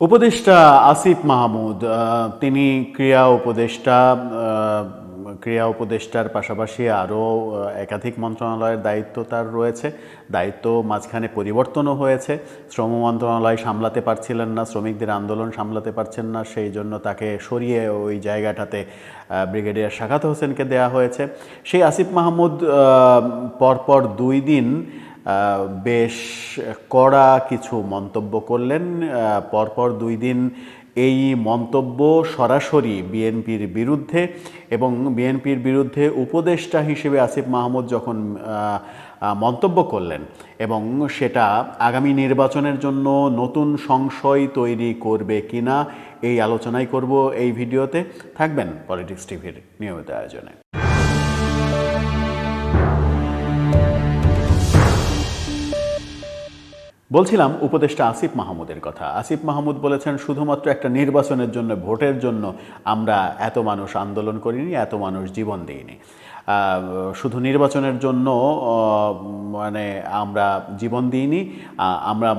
উপদেষ্টা আসিফ মাহমুদ তিনি ক্রিয়া উপদেষ্টার পাশাপাশি আরও একাধিক মন্ত্রণালয়ের দায়িত্ব তার রয়েছে। দায়িত্ব মাঝখানে পরিবর্তনও হয়েছে। শ্রম মন্ত্রণালয় সামলাতে পারছিলেন না, শ্রমিকদের আন্দোলন সামলাতে পারছেন না, সেই জন্য তাকে সরিয়ে ওই জায়গাটাতে ব্রিগেডিয়ার শাখাত হোসেনকে দেয়া হয়েছে। সেই আসিফ মাহমুদ পরপর 2 দিন বেশ কড়া কিছু মন্তব্য করলেন। পরপর 2 দিন এই মন্তব্য সরাসরি বিএনপির বিরুদ্ধে, এবং বিএনপির বিরুদ্ধে উপদেষ্টা হিসেবে আসিফ মাহমুদ যখন মন্তব্য করলেন, এবং সেটা আগামী নির্বাচনের জন্য নতুন সংশয় তৈরি করবে কিনা এই আলোচনাই করব এই ভিডিওতে। থাকবেন পলিটিক্স টিভির নিয়মিত আয়োজনে। বলছিলাম উপদেষ্টা আসিফ মাহমুদের কথা। আসিফ মাহমুদ বলেছেন, শুধুমাত্র একটা নির্বাচনের জন্য, ভোটের জন্য আমরা এত মানুষ আন্দোলন করিনি, এত মানুষ জীবন দিইনি। শুধু নির্বাচনের জন্য মানে আমরা জীবন দিইনি, আমরা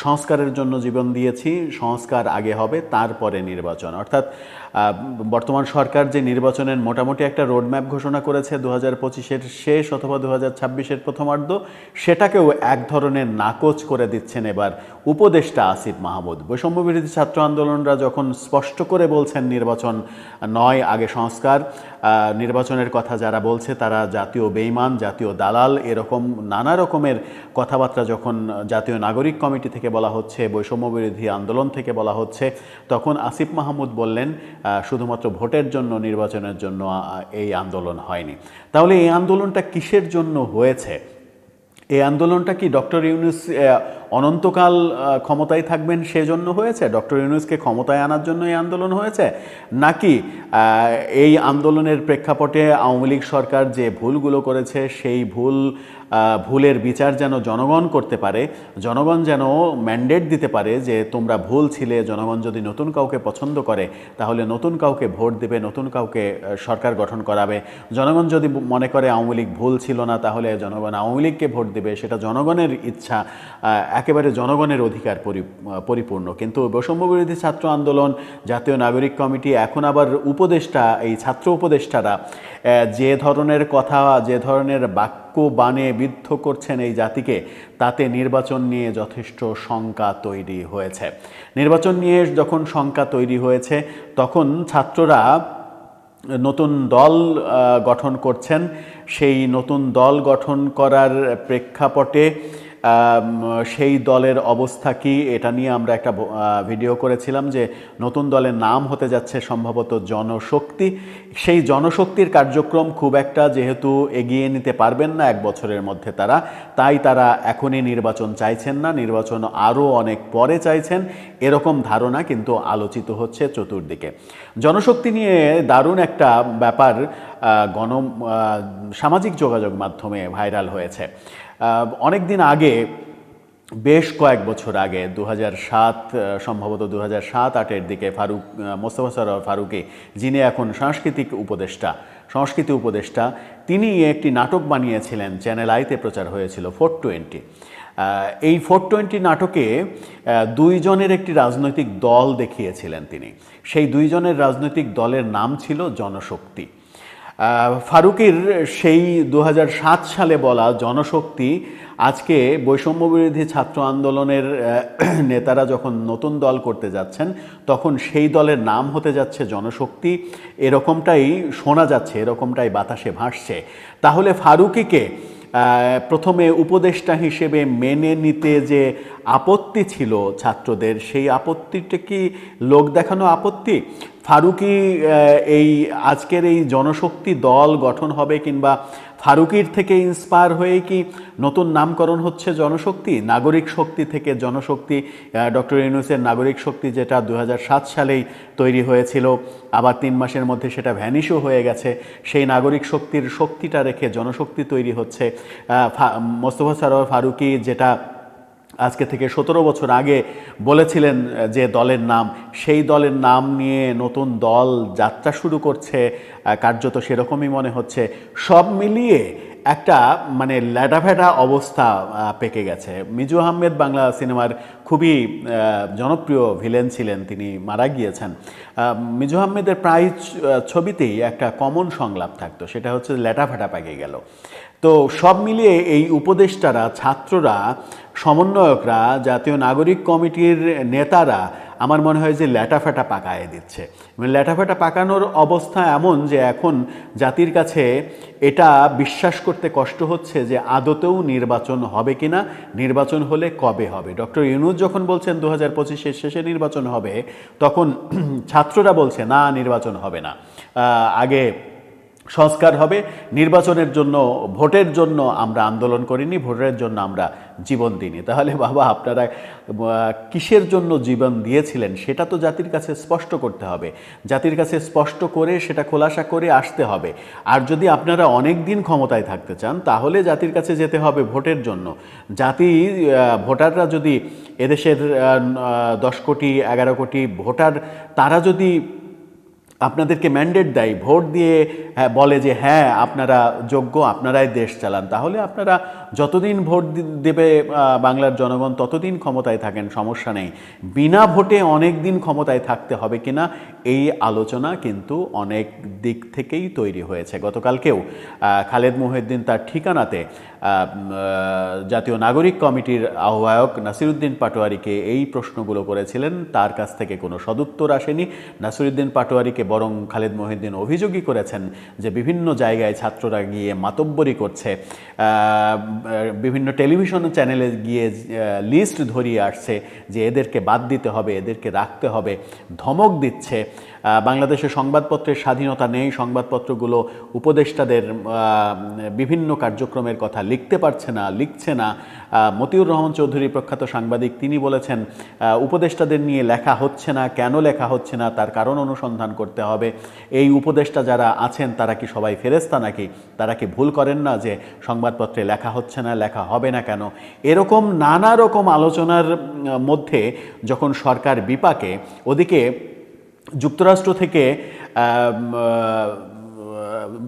সংস্কারের জন্য জীবন দিয়েছি। সংস্কার আগে হবে, তারপরে নির্বাচন। অর্থাৎ বর্তমান সরকার যে নির্বাচনের মোটামুটি একটা রোডম্যাপ ঘোষণা করেছে 2025-এর শেষ অথবা 2026-এর প্রথমার্ধ, সেটাকেও এক ধরনের নাকচ করে দিচ্ছেন এবার উপদেষ্টা আসিফ মাহমুদ। বৈষম্যবিরোধী ছাত্র আন্দোলনরা যখন স্পষ্ট করে বলছেন নির্বাচন নয়, আগে সংস্কার, নির্বাচনের কথা যারা বলছে তারা জাতীয় বেঈমান, জাতীয় দালাল, এরকম নানা রকমের কথাবার্তা যখন জাতীয় নাগরিক কমিটি থেকে বলা হচ্ছে, বৈষম্যবিরোধী আন্দোলন থেকে বলা হচ্ছে, তখন আসিফ মাহমুদ বললেন শুধুমাত্র ভোটের জন্য, নির্বাচনের জন্য এই আন্দোলন হয়নি। তাহলে এই আন্দোলনটা কিসের জন্য হয়েছে? এই আন্দোলনটা কি ডক্টর ইউনূস অনন্তকাল ক্ষমতায় থাকবেন সেজন্য হয়েছে? ডক্টর ইউনূসকে ক্ষমতায় আনার জন্য এই আন্দোলন হয়েছে? নাকি এই আন্দোলনের প্রেক্ষাপটে আওয়ামী লীগ সরকার যে ভুলগুলো করেছে সেই ভুলের বিচার যেন জনগণ করতে পারে, জনগণ যেন ম্যান্ডেট দিতে পারে যে তোমরা ভুল ছিলে, জনগণ যদি নতুন কাউকে পছন্দ করে তাহলে নতুন কাউকে ভোট দেবে, নতুন কাউকে সরকার গঠন করাবে। জনগণ যদি মনে করে আওয়ামী লীগ ভুল ছিল না, তাহলে জনগণ আওয়ামী লীগকে ভোট দেবে, সেটা জনগণের ইচ্ছা, একেবারে জনগণের অধিকার পরিপূর্ণ। কিন্তু বৈষম্যবিরোধী ছাত্র আন্দোলন, জাতীয় নাগরিক কমিটি, এখন আবার উপদেষ্টা, এই ছাত্র উপদেষ্টারা যে ধরনের কথা, যে ধরনের বাক্য বানে বিদ্ধ করছেন এই জাতিকে, তাতে নির্বাচন নিয়ে যথেষ্ট শঙ্কা তৈরি হয়েছে। নির্বাচন নিয়ে যখন শঙ্কা তৈরি হয়েছে, তখন ছাত্ররা নতুন দল গঠন করছেন। সেই নতুন দল গঠন করার প্রেক্ষাপটে সেই দলের অবস্থা কি, এটা নিয়ে আমরা একটা ভিডিও করেছিলাম যে নতুন দলের নাম হতে যাচ্ছে সম্ভবত জনশক্তি। সেই জনশক্তির কার্যক্রম খুব একটা যেহেতু এগিয়ে নিতে পারবেন না 1 বছরের মধ্যে তাই তারা এখনই নির্বাচন চাইছেন না, নির্বাচন আরও অনেক পরে চাইছেন, এরকম ধারণা কিন্তু আলোচিত হচ্ছে চতুর্দিকে। জনশক্তি নিয়ে দারুণ একটা ব্যাপার সামাজিক যোগাযোগ মাধ্যমে ভাইরাল হয়েছে। অনেক দিন আগে, বেশ কয়েক বছর আগে, 2007 সম্ভবত 2007-08-এর দিকে মোস্তফা সরোয়ার ফারুকী, যিনি এখন সংস্কৃতি উপদেষ্টা, তিনি একটি নাটক বানিয়েছিলেন, চ্যানেল আইতে প্রচার হয়েছিল, 420। এই 420 নাটকে 2 জনের একটি রাজনৈতিক দল দেখিয়েছিলেন তিনি। সেই 2 জনের রাজনৈতিক দলের নাম ছিল জনশক্তি। ফারুকীর সেই 2007 সালে বলা জনশক্তি আজকে বৈষম্যবিরোধী ছাত্র আন্দোলনের নেতারা যখন নতুন দল করতে যাচ্ছেন, তখন সেই দলের নাম হতে যাচ্ছে জনশক্তি, এরকমটাই শোনা যাচ্ছে, এরকমটাই বাতাসে ভাসছে। তাহলে ফারুকীকে প্রথমে উপদেষ্টা হিসেবে মেনে নিতে যে আপত্তি ছিল ছাত্রদের, সেই আপত্তিটা কি লোক দেখানো আপত্তি? ফারুকী এই আজকের এই জনশক্তি দল গঠন হবে, কিংবা ফারুকীর থেকে ইন্সপায়ার হয়ে কি নতুন নামকরণ হচ্ছে জনশক্তি? নাগরিক শক্তি থেকে জনশক্তি, ডক্টর ইউনূসের নাগরিক শক্তি যেটা 2007 সালেই তৈরি হয়েছিল, আবার 3 মাসের মধ্যে সেটা ভ্যানিশও হয়ে গেছে। সেই নাগরিক শক্তিটা রেখে জনশক্তি তৈরি হচ্ছে। মোস্তফা সরোয়ার ফারুকী যেটা আজকে থেকে 17 বছর আগে বলেছিলেন যে দলের নাম, সেই দলের নাম নিয়ে নতুন দল যাত্রা শুরু করছে, কার্যত সেরকমই মনে হচ্ছে। সব মিলিয়ে একটা মানে ল্যাটাফ্যাটা অবস্থা পেকে গেছে। মিজু আহমেদ বাংলা সিনেমার খুবই জনপ্রিয় ভিলেন ছিলেন, তিনি মারা গিয়েছেন। মিজু আহমেদের প্রায় ছবিতেই একটা কমন সংলাপ থাকতো, সেটা হচ্ছে ল্যাটাফ্যাটা পেকে গেল। তো সব মিলিয়ে এই উপদেষ্টারা, ছাত্ররা, সমন্বয়করা, জাতীয় নাগরিক কমিটির নেতারা আমার মনে হয় যে ল্যাটাফ্যাটা পাকায়ে দিচ্ছে। ল্যাটাফ্যাটা পাকানোর অবস্থা এমন যে এখন জাতির কাছে এটা বিশ্বাস করতে কষ্ট হচ্ছে যে আদতেও নির্বাচন হবে কিনা, নির্বাচন হলে কবে হবে। ডক্টর ইউনূস যখন বলছেন 2025-এর শেষে নির্বাচন হবে, তখন ছাত্ররা বলছে না, নির্বাচন হবে না, আগে সংস্কার হবে, নির্বাচনের জন্য, ভোটের জন্য আমরা আন্দোলন করিনি, ভোটের জন্য আমরা জীবন দিইনি। তাহলে বাবা, আপনারা কিসের জন্য জীবন দিয়েছিলেন সেটা তো জাতির কাছে স্পষ্ট করতে হবে, জাতির কাছে স্পষ্ট করে সেটা খোলাসা করে আসতে হবে। আর যদি আপনারা অনেক দিন ক্ষমতায় থাকতে চান, তাহলে জাতির কাছে যেতে হবে ভোটের জন্য। ভোটাররা যদি এদেশের 10 কোটি 11 কোটি ভোটার, তারা যদি আপনাদেরকে ম্যান্ডেট দেয়, ভোট দিয়ে বলে যে হ্যাঁ আপনারা যোগ্য, আপনারাই দেশ চালান, তাহলে আপনারা যতদিন ভোট দেবে বাংলার জনগণ ততদিন ক্ষমতায় থাকেন, সমস্যা নেই। বিনা ভোটে অনেক দিন ক্ষমতায় থাকতে হবে কিনা, এই আলোচনা কিন্তু অনেক দিক থেকেই তৈরি হয়েছে। গতকালকেও খালেদ মহিউদ্দিন তার ঠিকানাতে জাতীয় নাগরিক কমিটির আহ্বায়ক নাসিরউদ্দিন পাটোয়ারিকে এই প্রশ্নগুলো করেছিলেন, তার কাছ থেকে কোনো সদুত্তর আসেনি। নাসিরউদ্দিন পাটোয়ারিকে বরং খালেদ মহিউদ্দিন অভিযোগই করেছেন যে বিভিন্ন জায়গায় ছাত্ররা গিয়ে মাতব্বরি করছে, বিভিন্ন টেলিভিশন চ্যানেলে গিয়ে লিস্ট ধরিয়ে আসছে যে এদেরকে বাদ দিতে হবে, এদেরকে রাখতে হবে, ধমক দিচ্ছে। বাংলাদেশে সংবাদপত্রের স্বাধীনতা নেই, সংবাদপত্রগুলো উপদেষ্টাদের বিভিন্ন কার্যক্রমের কথা লিখতে পারছে না, লিখছে না। মতিউর রহমান চৌধুরী, প্রখ্যাত সাংবাদিক, তিনি বলেছেন উপদেষ্টাদের নিয়ে লেখা হচ্ছে না, কেন লেখা হচ্ছে না তার কারণ অনুসন্ধান করতে হবে। এই উপদেষ্টা যারা আছেন তারা কি সবাই ফেরেশতা নাকি? তারা কি ভুল করেন না যে সংবাদপত্রে লেখা হচ্ছে না, লেখা হবে না কেন? এরকম নানা রকম আলোচনার মধ্যে যখন সরকার বিপাকে, ওদিকে যুক্তরাষ্ট্র থেকে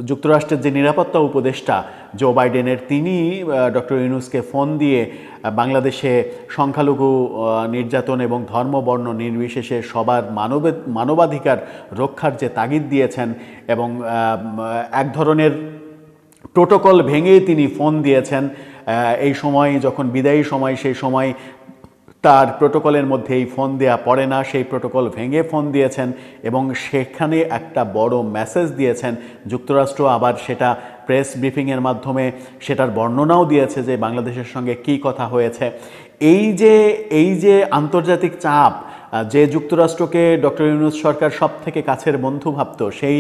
যুক্তরাষ্ট্রের যে নিরাপত্তা উপদেষ্টা জো বাইডেনের, তিনি ডক্টর ইউনূসকে ফোন দিয়ে বাংলাদেশে সংখ্যালঘু নির্যাতন এবং ধর্মবর্ণ নির্বিশেষে সবার মানবাধিকার রক্ষার যে তাগিদ দিয়েছেন, এবং এক ধরনের প্রোটোকল ভেঙে তিনি ফোন দিয়েছেন। এই সময় যখন বিদায়ী সময়, সেই সময় তার প্রোটোকলের মধ্যে এই ফোন দেয়া পড়ে না, সেই প্রোটোকল ভেঙে ফোন দিয়েছেন এবং সেখানে একটা বড় মেসেজ দিয়েছেন। যুক্তরাষ্ট্র আবার সেটা প্রেস ব্রিফিংয়ের মাধ্যমে সেটার বর্ণনাও দিয়েছে যে বাংলাদেশের সঙ্গে কী কথা হয়েছে। এই যে আন্তর্জাতিক চাপ, যে যুক্তরাষ্ট্রকে ডক্টর ইউনূস সরকার সব থেকে কাছের বন্ধু ভাবত, সেই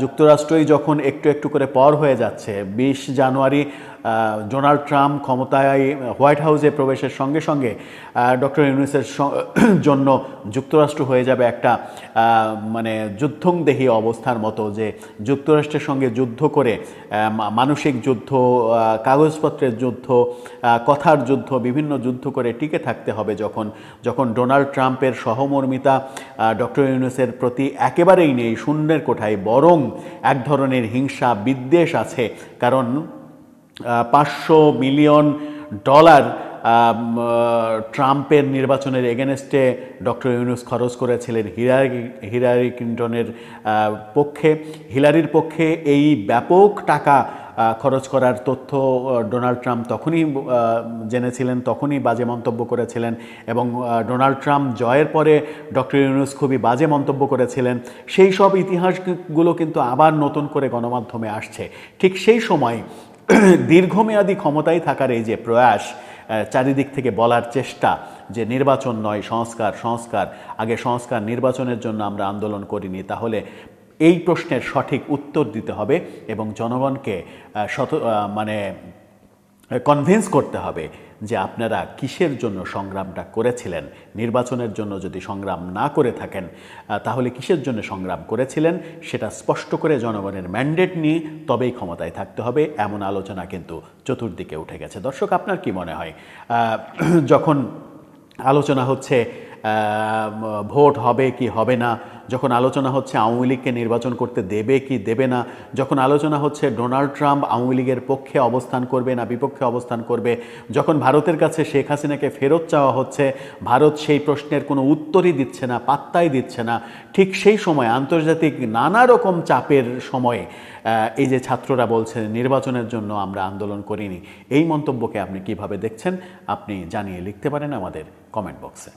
যুক্তরাষ্ট্রই যখন একটু একটু করে পর হয়ে যাচ্ছে, 20 জানুয়ারি ডোনাল্ড ট্রাম্প ক্ষমতায় হোয়াইট হাউসে প্রবেশের সঙ্গে সঙ্গে ডক্টর ইউনূসের জন্য যুক্তরাষ্ট্র হয়ে যাবে একটা মানে যুদ্ধংদেহী অবস্থার মতো, যে যুক্তরাষ্ট্রের সঙ্গে যুদ্ধ করে, মানসিক যুদ্ধ, কাগজপত্রের যুদ্ধ, কথার যুদ্ধ, বিভিন্ন যুদ্ধ করে টিকে থাকতে হবে। যখন ডোনাল্ড ট্রাম্পের সহমর্মিতা ডক্টর ইউনূসের প্রতি একেবারেই নেই, শূন্যের কোঠায়, বরং এক ধরনের হিংসা বিদ্বেষ আছে। কারণ $500 মিলিয়ন ট্রাম্পের নির্বাচনের এগেনস্টে ডক্টর ইউনূস খরচ করেছিলেন হিলারি ক্লিন্টনের পক্ষে। হিলারির পক্ষে এই ব্যাপক টাকা খরচ করার তথ্য ডোনাল্ড ট্রাম্প তখনই জেনেছিলেন, তখনই বাজে মন্তব্য করেছিলেন, এবং ডোনাল্ড ট্রাম্প জয়ের পরে ডক্টর ইউনূস খুবই বাজে মন্তব্য করেছিলেন। সেই সব ইতিহাসগুলো কিন্তু আবার নতুন করে গণমাধ্যমে আসছে। ঠিক সেই সময় দীর্ঘমেয়াদী ক্ষমতায় থাকার এই যে প্রয়াস, চারিদিক থেকে বলার চেষ্টা যে নির্বাচন নয়, সংস্কার, সংস্কার, আগে সংস্কার, নির্বাচনের জন্য আমরা আন্দোলন করিনি, তাহলে এই প্রশ্নের সঠিক উত্তর দিতে হবে এবং জনগণকে কনভিন্স করতে হবে যে আপনারা কিসের জন্য সংগ্রামটা করেছিলেন। নির্বাচনের জন্য যদি সংগ্রাম না করে থাকেন, তাহলে কিসের জন্য সংগ্রাম করেছিলেন সেটা স্পষ্ট করে জনগণের ম্যান্ডেট নিয়ে তবেই ক্ষমতায় থাকতে হবে। এমন আলোচনা কিন্তু চতুর্দিকে উঠে গেছে। দর্শক, আপনার কি মনে হয়, যখন আলোচনা হচ্ছে ভোট হবে কি হবে না, যখন আলোচনা হচ্ছে আওয়ামী লীগকে নির্বাচন করতে দেবে কি দেবে না, যখন আলোচনা হচ্ছে ডোনাল্ড ট্রাম্প আওয়ামী লীগের পক্ষে অবস্থান করবে না বিপক্ষে অবস্থান করবে, যখন ভারতের কাছে শেখ হাসিনাকে ফেরত চাওয়া হচ্ছে, ভারত সেই প্রশ্নের কোনো উত্তরই দিচ্ছে না, পাত্তাই দিচ্ছে না, ঠিক সেই সময় আন্তর্জাতিক নানা রকম চাপের সময়ে এই যে ছাত্ররা বলছে নির্বাচনের জন্য আমরা আন্দোলন করিনি, এই মন্তব্যকে আপনি কিভাবে দেখছেন আপনি জানিয়ে লিখতে পারেন আমাদের কমেন্ট বক্সে।